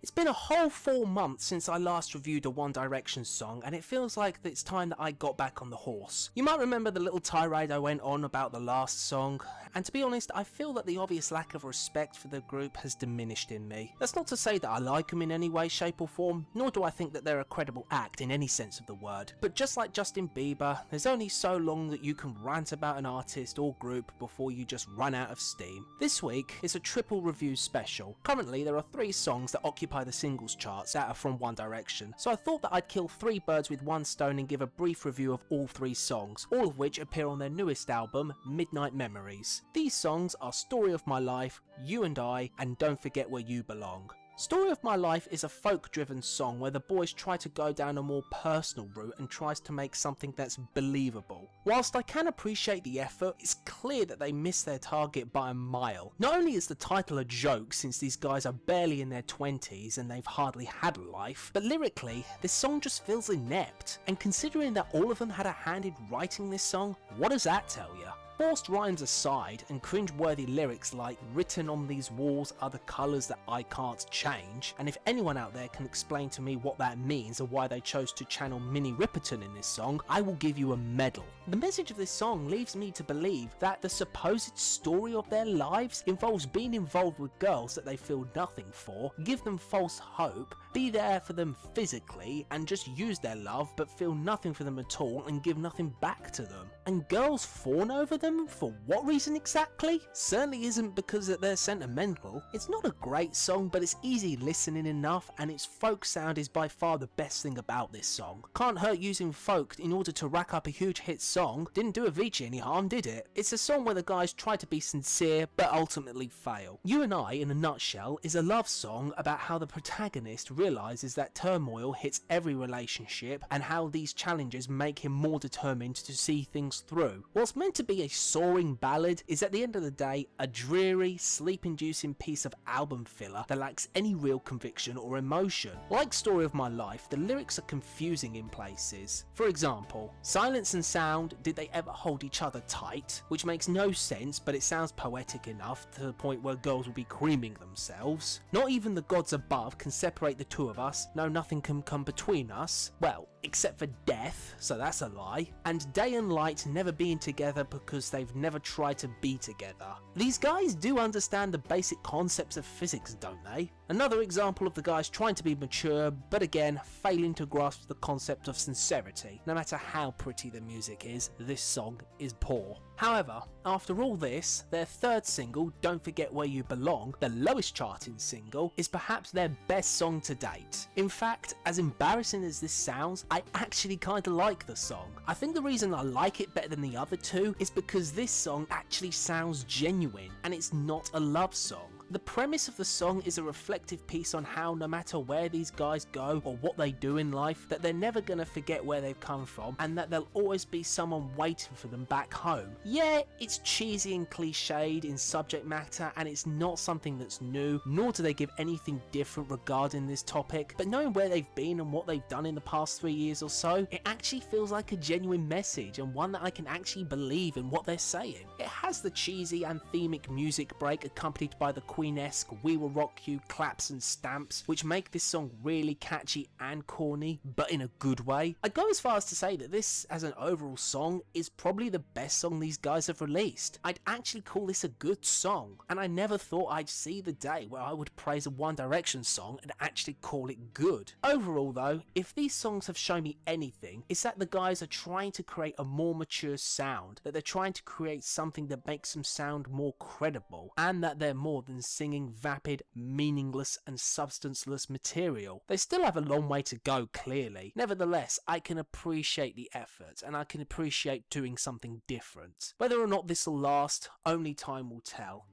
It's been a whole 4 months since I last reviewed a One Direction song, and it feels like it's time that I got back on the horse. You might remember the little tirade I went on about the last song, and to be honest, I feel that the obvious lack of respect for the group has diminished in me. That's not to say that I like them in any way, shape or form, nor do I think that they're a credible act in any sense of the word. But just like Justin Bieber, there's only so long that you can rant about an artist or group before you just run out of steam. This week is a triple review special. Currently there are 3 songs that occupy the singles charts that are from One Direction, so I thought that I'd kill 3 birds with one stone and give a brief review of all 3 songs, all of which appear on their newest album, Midnight Memories. These songs are Story of My Life, You and I, and Don't Forget Where You Belong. Story of My Life is a folk-driven song where the boys try to go down a more personal route and tries to make something that's believable. Whilst I can appreciate the effort, it's clear that they missed their target by a mile. Not only is the title a joke since these guys are barely in their 20s and they've hardly had a life, but lyrically, this song just feels inept. And considering that all of them had a hand in writing this song, what does that tell you? Forced rhymes aside, and cringe-worthy lyrics like "written on these walls are the colours that I can't change," and if anyone out there can explain to me what that means or why they chose to channel Minnie Riperton in this song, I will give you a medal. The message of this song leaves me to believe that the supposed story of their lives involves being involved with girls that they feel nothing for, give them false hope, be there for them physically, and just use their love but feel nothing for them at all and give nothing back to them. And girls fawn over them? For what reason exactly? Certainly isn't because that they're sentimental. It's not a great song, but it's easy listening enough, and its folk sound is by far the best thing about this song. Can't hurt using folk in order to rack up a huge hit song. Didn't do Avicii any harm, did it? It's a song where the guys try to be sincere but ultimately fail. You and I, in a nutshell, is a love song about how the protagonist realises that turmoil hits every relationship and how these challenges make him more determined to see things through. What's meant to be a soaring ballad is at the end of the day a dreary, sleep-inducing piece of album filler that lacks any real conviction or emotion. Like Story of My Life, the lyrics are confusing in places. For example, silence and sound, did they ever hold each other tight? Which makes no sense, but it sounds poetic enough to the point where girls will be creaming themselves. Not even the gods above can separate the two of us, no, nothing can come between us. Well, except for death, so that's a lie. And day and light never being together because they've never tried to be together. These guys do understand the basic concepts of physics, don't they? Another example of the guys trying to be mature, but again, failing to grasp the concept of sincerity. No matter how pretty the music is, this song is poor. However, after all this, their 3rd single, Don't Forget Where You Belong, the lowest charting single, is perhaps their best song to date. In fact, as embarrassing as this sounds, I actually kinda like the song. I think the reason I like it better than the other 2 is because this song actually sounds genuine, and it's not a love song. The premise of the song is a reflective piece on how no matter where these guys go or what they do in life, that they're never gonna forget where they've come from and that there'll always be someone waiting for them back home. Yeah, it's cheesy and cliched in subject matter and it's not something that's new, nor do they give anything different regarding this topic, but knowing where they've been and what they've done in the past 3 years or so, it actually feels like a genuine message and one that I can actually believe in what they're saying. It has the cheesy anthemic music break accompanied by the Queen-esque We Will Rock You claps and stamps, which make this song really catchy and corny, but in a good way. I'd go as far as to say that this, as an overall song, is probably the best song these guys have released. I'd actually call this a good song, and I never thought I'd see the day where I would praise a One Direction song and actually call it good. Overall though, if these songs have shown me anything, it's that the guys are trying to create a more mature sound, that they're trying to create something that makes them sound more credible, and that they're more than singing vapid, meaningless and substanceless material. They still have a long way to go, clearly. Nevertheless, I can appreciate the effort and I can appreciate doing something different. Whether or not this will last, only time will tell.